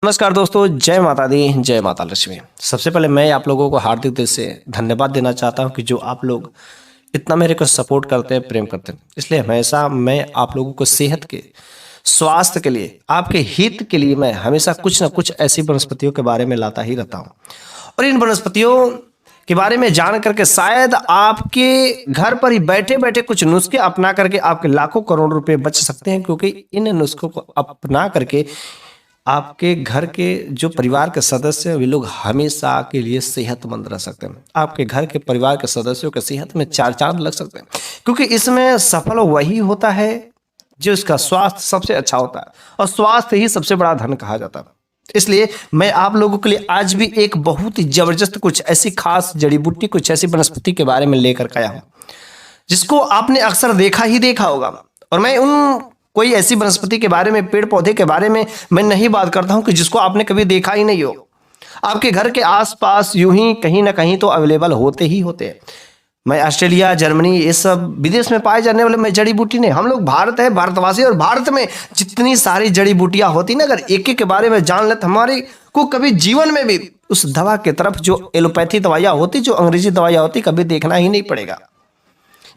नमस्कार दोस्तों, जय माता दी, जय माता लक्ष्मी। सबसे पहले मैं आप लोगों को हार्दिक दिल से धन्यवाद देना चाहता हूं कि जो आप लोग इतना मेरे को सपोर्ट करते हैं, प्रेम करते हैं। इसलिए हमेशा मैं आप लोगों को सेहत के, स्वास्थ्य के लिए, आपके हित के लिए मैं हमेशा कुछ ना कुछ ऐसी वनस्पतियों के बारे में लाता ही रहता हूँ। और इन वनस्पतियों के बारे में जान करके शायद आपके घर पर ही बैठे बैठे कुछ नुस्खे अपना करके आपके लाखों करोड़ रुपए बच सकते हैं, क्योंकि इन नुस्खों को अपना करके आपके घर के जो परिवार के सदस्य हैं वे लोग हमेशा के लिए सेहतमंद रह सकते हैं। आपके घर के परिवार के सदस्यों के सेहत में चार चांद लग सकते हैं, क्योंकि इसमें सफल वही होता है जो इसका स्वास्थ्य सबसे अच्छा होता है, और स्वास्थ्य ही सबसे बड़ा धन कहा जाता है। इसलिए मैं आप लोगों के लिए आज भी एक बहुत ही जबरदस्त कुछ ऐसी खास जड़ी बूटी, कुछ ऐसी वनस्पति के बारे में लेकर आया हूं जिसको आपने अक्सर देखा ही देखा होगा। और मैं उन कोई ऐसी वनस्पति के बारे में, पेड़ पौधे के बारे में मैं नहीं बात करता हूं कि जिसको आपने कभी देखा ही नहीं हो। आपके घर के आसपास यूं ही कहीं ना कहीं तो अवेलेबल होते ही होते हैं। मैं ऑस्ट्रेलिया, जर्मनी, ये सब विदेश में पाए जाने वाले मैं जड़ी बूटी नहीं। हम लोग भारत है, भारतवासी, और भारत में जितनी सारी जड़ी बूटियां होती ना, अगर एक एक के बारे में जान लेते हमारे को कभी जीवन में भी उस दवा की तरफ, जो एलोपैथी दवाइयां होती, जो अंग्रेजी दवाइयां होती, कभी देखना ही नहीं पड़ेगा।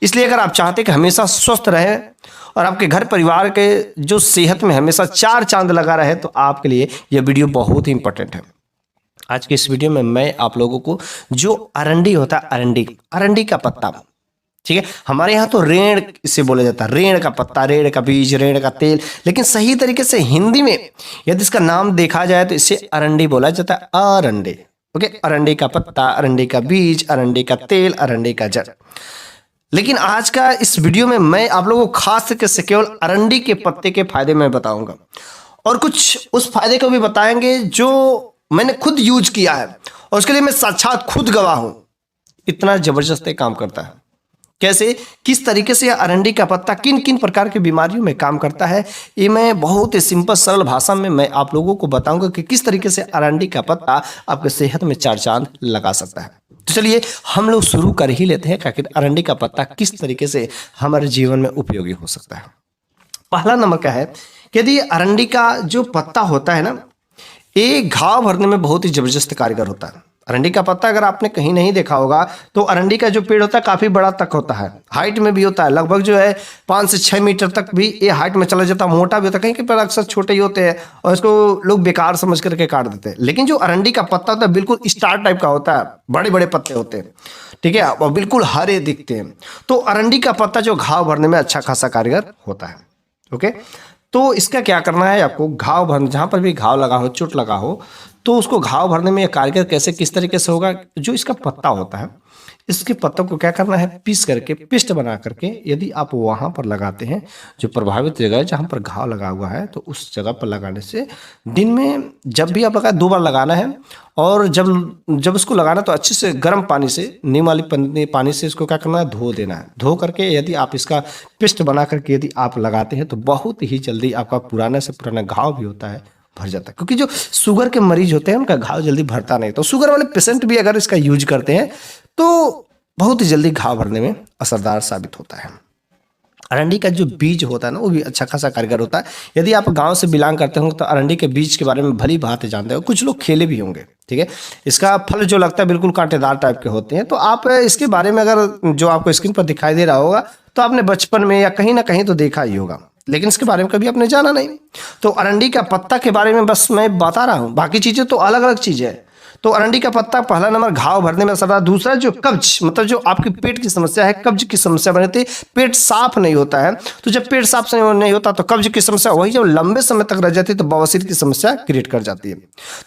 इसलिए अगर आप चाहते कि हमेशा स्वस्थ रहे और आपके घर परिवार के जो सेहत में हमेशा चार चांद लगा रहे, तो आपके लिए यह वीडियो बहुत ही इंपॉर्टेंट है। आज के इस वीडियो में मैं आप लोगों को जो अरंडी होता है, अरंडी का पत्ता, ठीक है, हमारे यहाँ तो रेड़ इसे बोला जाता है, रेड़ का पत्ता, रेड़ का बीज, रेड़ का तेल, लेकिन सही तरीके से हिंदी में यदि इसका नाम देखा जाए तो इसे अरंडी बोला जाता है। अरंडी, ओके, अरंडी का पत्ता, अरंडी का बीज, अरंडी का तेल, अरंडी का जड़। लेकिन आज का इस वीडियो में मैं आप लोगों को खास करके से केवल अरंडी के पत्ते के फायदे में बताऊंगा, और कुछ उस फायदे को भी बताएंगे जो मैंने खुद यूज किया है, और उसके लिए मैं साक्षात खुद गवाह हूं। इतना जबरदस्त काम करता है। कैसे, किस तरीके से अरंडी का पत्ता किन किन प्रकार की बीमारियों में काम करता है, ये मैं बहुत ही सिंपल सरल भाषा में मैं आप लोगों को बताऊंगा कि किस तरीके से अरंडी का पत्ता आपके सेहत में चार चांद लगा सकता है। तो चलिए हम लोग शुरू कर ही लेते हैं कि आखिर अरंडी का पत्ता किस तरीके से हमारे जीवन में उपयोगी हो सकता है। पहला नंबर क्या है कि यदि अरंडी का जो पत्ता होता है ना, ये घाव भरने में बहुत ही जबरदस्त कारगर होता है। अरंडी का पत्ता अगर आपने कहीं नहीं देखा होगा तो अरंडी का जो पेड़ होता है काफी बड़ा तक होता है, हाइट में भी होता है, लगभग जो है 5 से 6 मीटर तक भी ये हाइट में चला जाता है। मोटा भी होता है, कहीं के पेड़ अक्सर छोटे ही होते हैं और इसको लोग बेकार समझ करके काट देते हैं। लेकिन जो अरंडी का पत्ता होता है बिल्कुल स्टार टाइप का होता है, बड़े बड़े पत्ते होते हैं, ठीक है, और बिल्कुल हरे दिखते हैं। तो अरंडी का पत्ता जो घाव भरने में अच्छा खासा कारगर होता है। ओके, तो इसका क्या करना है, आपको घाव भरने, जहाँ पर भी घाव लगा हो, चोट लगा हो, तो उसको घाव भरने में कारगर कैसे, किस तरीके से होगा, जो इसका पत्ता होता है, इसके पत्तों को क्या करना है, पीस करके, पेस्ट बना करके यदि आप वहाँ पर लगाते हैं, जो प्रभावित जगह है जहाँ पर घाव लगा हुआ है, तो उस जगह पर लगाने से दिन में जब भी आप लगाए 2 बार लगाना है। और जब उसको लगाना तो अच्छे से गर्म पानी से, नीम वाली पानी से इसको क्या करना है, धो देना है। धो करके यदि आप इसका पेस्ट बना करके यदि आप लगाते हैं तो बहुत ही जल्दी आपका पुराना से पुराना घाव भी होता है भर जाता है। क्योंकि जो शुगर के मरीज होते हैं उनका घाव जल्दी भरता नहीं, तो शुगर वाले पेशेंट भी अगर इसका यूज करते हैं तो बहुत ही जल्दी घाव भरने में असरदार साबित होता है। अरंडी का जो बीज होता है ना, वो भी अच्छा खासा कारगर होता है। यदि आप गांव से बिलोंग करते होंगे तो अरंडी के बीज के बारे में भली भांति जानते हो, कुछ लोग खेले भी होंगे, ठीक है। इसका फल जो लगता है बिल्कुल कांटेदार टाइप के होते हैं। तो आप इसके बारे में, अगर जो आपको स्क्रीन पर दिखाई दे रहा होगा, तो आपने बचपन में या कहीं ना कहीं तो देखा ही होगा, लेकिन इसके बारे में कभी आपने जाना नहीं। तो अरंडी का पत्ता के बारे में बस मैं बता रहा हूँ, बाकी चीजें तो अलग अलग चीजें हैं। तो अरंडी का पत्ता पहला नंबर घाव भरने में असरदार। दूसरा, जो कब्ज, मतलब जो आपकी पेट की समस्या है, कब्ज की समस्या बनती, पेट साफ नहीं होता है, तो जब पेट साफ नहीं होता तो कब्ज की समस्या वही जब लंबे समय तक रह जाती है तो बवासीर की समस्या क्रिएट कर जाती है।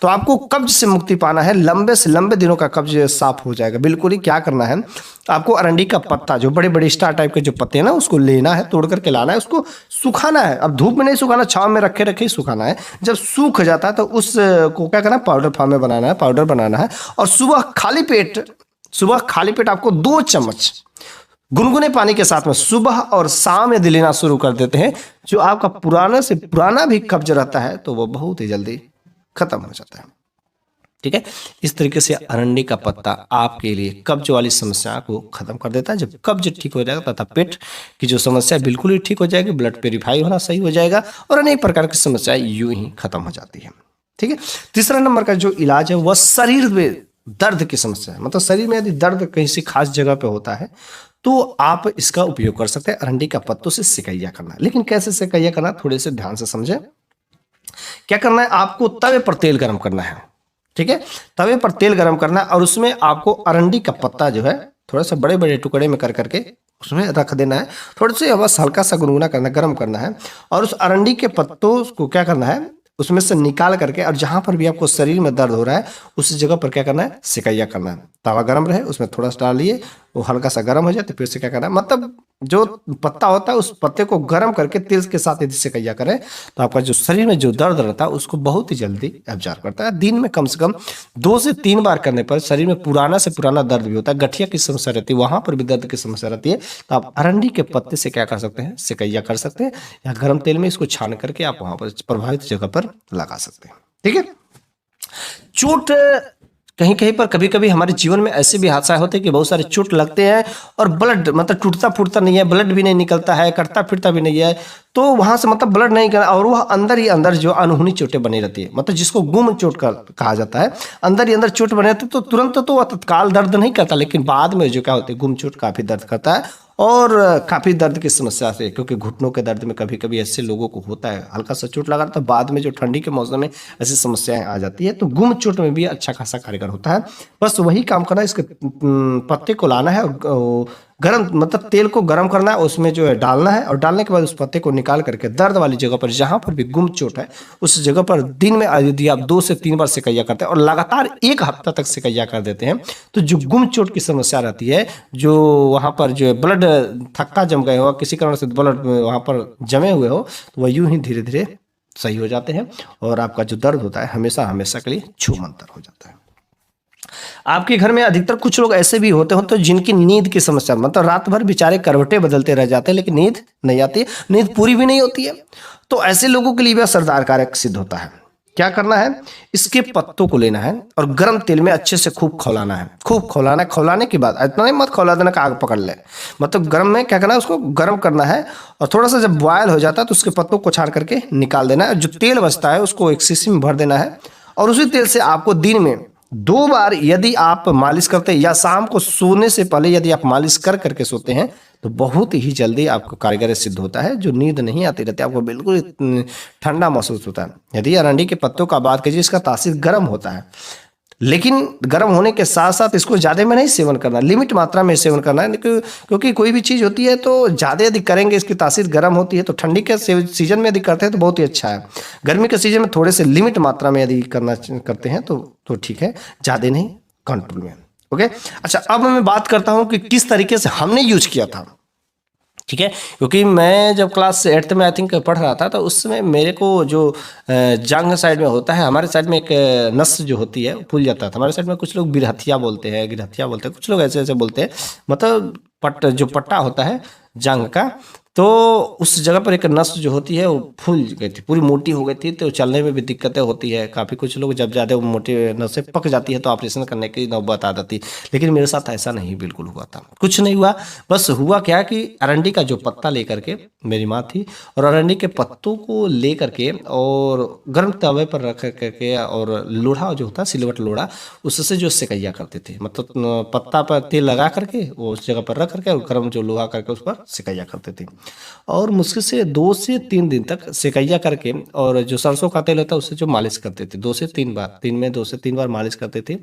तो आपको कब्ज से मुक्ति पाना है, लंबे से लंबे दिनों का कब्ज साफ हो जाएगा। बिल्कुल ही क्या करना है, आपको अरंडी का पत्ता, जो बड़े बड़े स्टार टाइप के जो पत्ते हैं ना, उसको लेना है, तोड़ करके लाना है, उसको सुखाना है। अब धूप में नहीं सुखाना, छांव में रखे रखे ही सुखाना है। जब सूख जाता है तो उसको क्या करना है, पाउडर फॉर्म में बनाना है, पाउडर बनाना है। और सुबह खाली पेट आपको 2 चम्मच गुनगुने पानी के साथ में सुबह और शाम यदि लेना शुरू कर देते हैं, जो आपका पुराना से पुराना भी कब्ज रहता है तो वो बहुत ही जल्दी खत्म हो जाता है, ठीक है। इस तरीके से अरंडी का पत्ता आपके लिए कब्ज वाली समस्या को खत्म कर देता है। जब कब्ज ठीक हो जाएगा तथा पेट की जो समस्या बिल्कुल ही ठीक हो जाएगी, ब्लड प्यूरिफाई होना सही हो जाएगा और अनेक प्रकार की समस्याएं यूं ही खत्म हो जाती है। ठीक है। तीसरा नंबर का जो इलाज है वह शरीर में दर्द की समस्या है, मतलब शरीर में यदि दर्द कहीं से खास जगह पे होता है तो आप इसका उपयोग कर सकते हैं। अरंडी का पत्तों से सिकैया करना, लेकिन कैसे सिकैया करना थोड़े से ध्यान से समझें। क्या करना है, आपको तवे पर तेल गर्म करना है, ठीक है। तवे पर तेल गर्म करना है और उसमें आपको अरंडी का पत्ता जो है थोड़ा सा बड़े बड़े टुकड़े में कर करके उसमें रख देना है। थोड़े से बस हल्का सा गुनगुना करना, गर्म करना है। और उस अरंडी के पत्तों को क्या करना है, उसमें से निकाल करके और जहां पर भी आपको शरीर में दर्द हो रहा है उस जगह पर क्या करना है, सिकैया करना है। तवा गर्म रहे, उसमें थोड़ा सा डालिए, वो हल्का सा गर्म हो जाए तो फिर से क्या करना है, मतलब जो पत्ता होता है उस पत्ते को गर्म करके तेल के साथ यदि सिकैया करें तो आपका जो शरीर में जो दर्द रहता है उसको बहुत ही जल्दी एब्जॉर्ब करता है। दिन में कम से कम 2 से 3 बार करने पर शरीर में पुराना से पुराना दर्द भी होता है, गठिया की समस्या रहती है, वहां पर भी दर्द की समस्या रहती है, तो आप अरंडी के पत्ते से क्या कर सकते हैं, सिकैया कर सकते हैं, या गर्म तेल में इसको छान करके आप वहां पर प्रभावित जगह पर लगा सकते हैं। ठीक है। चोट कहीं कहीं पर कभी कभी हमारे जीवन में ऐसे भी हादसा होते हैं कि बहुत सारे चोट लगते हैं और ब्लड मतलब टूटता फूटता नहीं है, ब्लड भी नहीं निकलता है, कटता फिरता भी नहीं है, तो वहां से मतलब ब्लड नहीं कर, और वह अंदर ही अंदर जो अनहोनी चोटें बनी रहती है, मतलब जिसको गुम चोट कहा जाता है, अंदर ही अंदर चोट बने रहती है, तो तुरंत तो वह तत्काल दर्द नहीं करता, लेकिन बाद में जो क्या होती है, गुम चोट काफी दर्द करता है और काफी दर्द की समस्या से, क्योंकि घुटनों के दर्द में कभी कभी ऐसे लोगों को होता है, हल्का सा चोट लगा तो बाद में जो ठंडी के मौसम में ऐसी समस्याएं आ जाती है, तो गुम चोट में भी अच्छा खासा कारगर होता है। बस वही काम करना है, इसके पत्ते को लाना है और गरम मतलब तेल को गरम करना है, उसमें जो है डालना है, और डालने के बाद उस पत्ते को निकाल करके दर्द वाली जगह पर जहां पर भी गुम चोट है उस जगह पर दिन में यदि आप 2 से 3 बार सिकैया करते हैं और लगातार 1 हफ्ता तक सिकैया कर देते हैं, तो जो गुम चोट की समस्या रहती है, जो वहां पर जो ब्लड थक्का जम गए हो, किसी कारण से ब्लड वहां पर जमे हुए हो, तो वह यूं ही धीरे धीरे सही हो जाते हैं और आपका जो दर्द होता है हमेशा हमेशा के लिए छूमंतर हो जाता है। आपके घर में अधिकतर कुछ लोग ऐसे भी होते हो तो जिनकी नींद की समस्या, मतलब रात भर बेचारे करवटें बदलते रह जाते हैं लेकिन नींद नहीं आती, नींद पूरी भी नहीं होती है, तो ऐसे लोगों के लिए भी असरदार कारक सिद्ध होता है। क्या करना है, इसके पत्तों को लेना है और गर्म तेल में अच्छे से खूब खौलाना है, खूब खौलाना है। खौलाने के बाद इतना नहीं मत खौला देना कि आग पकड़ ले, मतलब गर्म में क्या करना है, उसको गर्म करना है और थोड़ा सा जब बॉयल हो जाता है तो उसके पत्तों को छान करके निकाल देना है। जो तेल बचता है उसको एक शीशी में भर देना है और उसी तेल से आपको दिन में 2 बार यदि आप मालिश करते हैं या शाम को सोने से पहले यदि आप मालिश कर करके सोते हैं तो बहुत ही जल्दी आपको कारगर सिद्ध होता है। जो नींद नहीं आती रहती, आपको बिल्कुल ठंडा महसूस होता है। यदि अरंडी के पत्तों का बात कीजिए, इसका तासीर गर्म होता है, लेकिन गर्म होने के साथ साथ इसको ज़्यादा में नहीं सेवन करना, लिमिट मात्रा में सेवन करना है, क्योंकि कोई भी चीज़ होती है तो ज़्यादा यदि करेंगे इसकी तासीर गर्म होती है, तो ठंडी के सीजन में यदि करते हैं तो बहुत ही अच्छा है, गर्मी के सीजन में थोड़े से लिमिट मात्रा में यदि करते हैं तो ठीक है, ज़्यादा नहीं, कंट्रोल में। ओके, अच्छा अब मैं बात करता हूँ कि किस तरीके से हमने यूज किया था। ठीक है, क्योंकि मैं जब क्लास 8th में आई थिंक पढ़ रहा था तो उस समय मेरे को जो जांघ साइड में होता है, हमारे साइड में एक नस जो होती है फूल जाता था। हमारे साइड में कुछ लोग बिरहथिया बोलते हैं, गिरहथिया बोलते हैं, कुछ लोग ऐसे ऐसे बोलते हैं, मतलब जो पट्टा होता है जांघ का, तो उस जगह पर एक नस जो होती है वो फूल गई थी, पूरी मोटी हो गई थी, तो चलने में भी दिक्कतें होती है काफ़ी। कुछ लोग जब ज़्यादा मोटी नसें पक जाती है तो ऑपरेशन करने की नौबत आ जाती, लेकिन मेरे साथ ऐसा नहीं बिल्कुल हुआ था, कुछ नहीं हुआ। बस हुआ क्या कि अरंडी का जो पत्ता लेकर के मेरी माँ थी और अरंडी के पत्तों को ले करके और गर्म तवे पर रख करके और लोढ़ा जो होता है सिलवट लोढ़ा, उससे जो सिकैया करते थे, मतलब पत्ता पर तेल लगा करके वो उस जगह पर रख करके और गर्म जो लोहा करके उस पर सिकैया करते थे और मुश्किल से 2 से 3 दिन तक सिकैया करके, और जो सरसों का तेल होता है उससे जो मालिश करते थे 2 से 3 बार, दिन में 2 से 3 बार मालिश करते थे,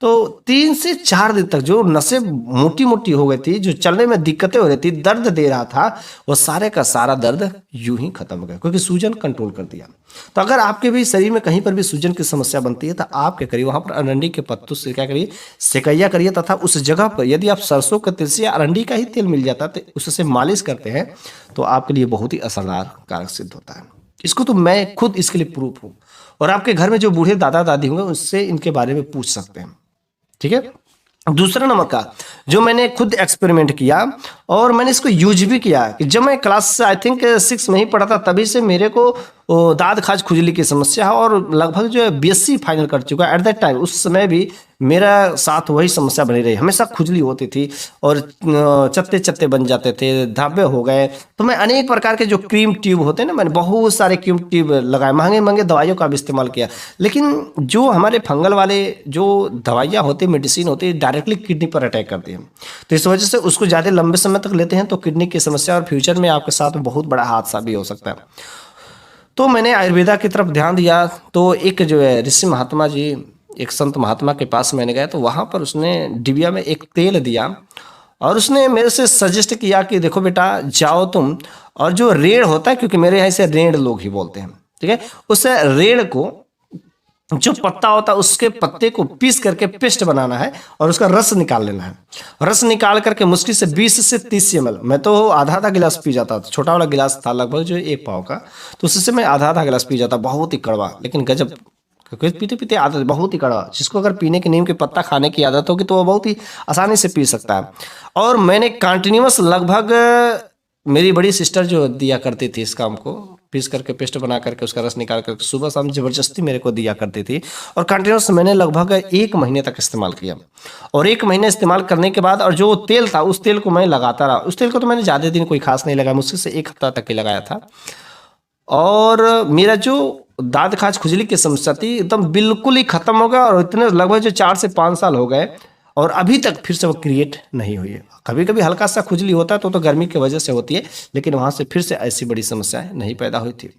तो 3 से 4 दिन तक जो नसें मोटी मोटी हो गई थी, जो चलने में दिक्कतें हो रही थी, दर्द दे रहा था, वो सारे का सारा दर्द यूं ही खत्म हो गया, क्योंकि सूजन कंट्रोल कर दिया। तो अगर आपके भी शरीर में कहीं पर भी सूजन की समस्या बनती है तो आप क्या करिए, वहां पर अरंडी के पत्तों से क्या करिए, सिकैया करिए, तथा उस जगह पर यदि आप सरसों का तेल से या अरंडी का ही तेल मिल जाता है तो उससे मालिश करते हैं तो आपके लिए बहुत ही असरदार कारक सिद्ध होता है। इसको तो मैं खुद इसके लिए प्रूफ हूँ, और आपके घर में जो बूढ़े दादा दादी होंगे उससे इनके बारे में पूछ सकते हैं। ठीक है, दूसरा नंबर का जो मैंने खुद एक्सपेरिमेंट किया और मैंने इसको यूज भी किया कि जब मैं क्लास आई थिंक 6 में ही पढ़ा था तभी से मेरे को दाद खाज खुजली की समस्या है, और लगभग जो है बीएससी फाइनल कर चुका है एट दैट टाइम। उस समय भी मेरा साथ वही समस्या बनी रही, हमेशा खुजली होती थी और चत्ते चत्ते बन जाते थे, धाबे हो गए। तो मैं अनेक प्रकार के जो क्रीम ट्यूब होते हैं ना, मैंने बहुत सारे क्रीम ट्यूब लगाए, महंगे महंगे दवाइयों का भी इस्तेमाल किया। लेकिन जो हमारे फंगल वाले जो दवाइयाँ होती है, मेडिसिन होती है, डायरेक्टली किडनी पर अटैक करती हैं। तो इस वजह से उसको ज़्यादा लंबे समय तक लेते हैं तो किडनी की समस्या और फ्यूचर में आपके साथ बहुत बड़ा हादसा भी हो सकता है। तो मैंने आयुर्वेदा की तरफ ध्यान दिया। तो एक जो है ऋषि महात्मा जी, एक संत महात्मा के पास मैंने गया, तो वहाँ पर उसने डिबिया में एक तेल दिया और उसने मेरे से सजेस्ट किया कि देखो बेटा, जाओ तुम और जो रेड़ होता है, क्योंकि मेरे यहाँ से रेड़ लोग ही बोलते हैं, ठीक है, उस रेड़ को जो पत्ता होता है उसके पत्ते को पीस करके पेस्ट बनाना है और उसका रस निकाल लेना है। रस निकाल करके मुश्किल से 20 से 30 ml, मैं तो आधा आधा गिलास पी जाता था, छोटा वाला गिलास था लगभग जो 1 पाव का, तो उससे मैं आधा आधा गिलास पी जाता। बहुत ही कड़वा, लेकिन गजब, क्योंकि पीते पीते आदत बहुत ही कड़वा। जिसको अगर पीने की नीम के पत्ता खाने की आदत होगी तो वो बहुत ही आसानी से पी सकता है। और मैंने कंटिन्यूस लगभग, मेरी बड़ी सिस्टर जो दिया करती थी इस काम को, पीस करके पेस्ट बना करके उसका रस निकाल करके सुबह शाम जबरदस्ती मेरे को दिया करती थी, और कंटिन्यूस मैंने लगभग 1 महीने तक इस्तेमाल किया। और 1 महीने इस्तेमाल करने के बाद, और जो तेल था उस तेल को मैं लगाता रहा। उस तेल को तो मैंने ज़्यादा दिन कोई खास नहीं लगाया, मुश्किल से 1 हफ्ता तक ही लगाया था। और मेरा जो दाद खाज खुजली की समस्या थी एकदम बिल्कुल ही खत्म हो गया, और इतने लगभग जो 4 से 5 साल हो गए और अभी तक फिर से वो क्रिएट नहीं हुई है। कभी कभी हल्का सा खुजली होता है तो गर्मी की वजह से होती है, लेकिन वहाँ से फिर से ऐसी बड़ी समस्याएं नहीं पैदा हुई थी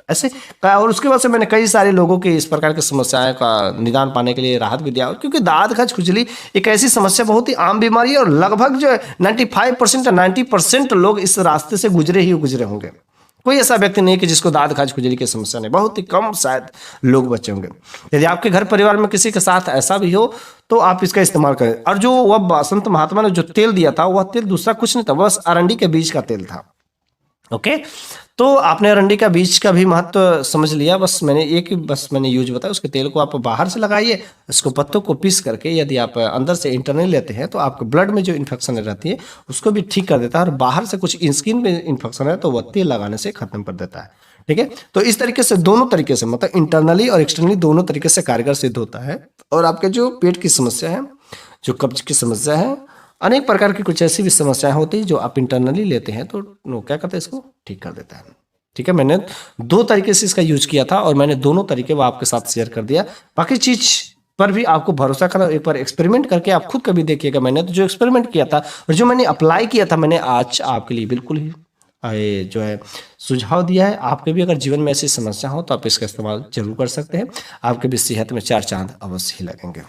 ऐसे। और उसके बाद से मैंने कई सारे लोगों की इस प्रकार की समस्याएं का निदान पाने के लिए राहत भी दिया, क्योंकि दाद खाज खुजली एक ऐसी समस्या बहुत ही आम बीमारी है, और लगभग जो है 95% या 90% लोग इस रास्ते से गुजरे होंगे। कोई ऐसा व्यक्ति नहीं कि जिसको दाद खाज खुजली की समस्या नहीं, बहुत ही कम शायद लोग बचे होंगे। यदि आपके घर परिवार में किसी के साथ ऐसा भी हो तो आप इसका इस्तेमाल करें। और जो वह संत महात्मा ने जो तेल दिया था, वह तेल दूसरा कुछ नहीं था, बस अरंडी के बीज का तेल था। ओके, तो आपने अरंडी का बीज का भी महत्व समझ लिया। बस मैंने यूज बताया। उसके तेल को आप बाहर से लगाइए, उसको पत्तों को पीस करके, यदि आप अंदर से इंटरनल लेते हैं तो आपके ब्लड में जो इन्फेक्शन रहती है उसको भी ठीक कर देता है, और बाहर से कुछ स्किन में इन्फेक्शन है तो वह तेल लगाने से खत्म कर देता है। ठीक है, तो इस तरीके से दोनों तरीके से, मतलब इंटरनली और एक्सटर्नली दोनों तरीके से कारगर सिद्ध होता है। और आपके जो पेट की समस्या है, जो कब्ज की समस्या है, अनेक प्रकार की कुछ ऐसी भी समस्याएं होती है जो आप इंटरनली लेते हैं तो क्या करता है, इसको ठीक कर देता है। ठीक है, मैंने 2 तरीके से इसका यूज किया था और मैंने दोनों तरीके वो आपके साथ शेयर कर दिया। बाकी चीज पर भी आपको भरोसा करना, एक बार एक्सपेरिमेंट करके आप खुद कभी देखिएगा। मैंने तो जो एक्सपेरिमेंट किया था और जो मैंने अप्लाई किया था, मैंने आज आपके लिए बिल्कुल ही जो है सुझाव दिया है। आपके भी अगर जीवन में ऐसी समस्या हो तो आप इसका इस्तेमाल जरूर कर सकते हैं। आपके भी सेहत में 4 चांद अवश्य ही लगेंगे।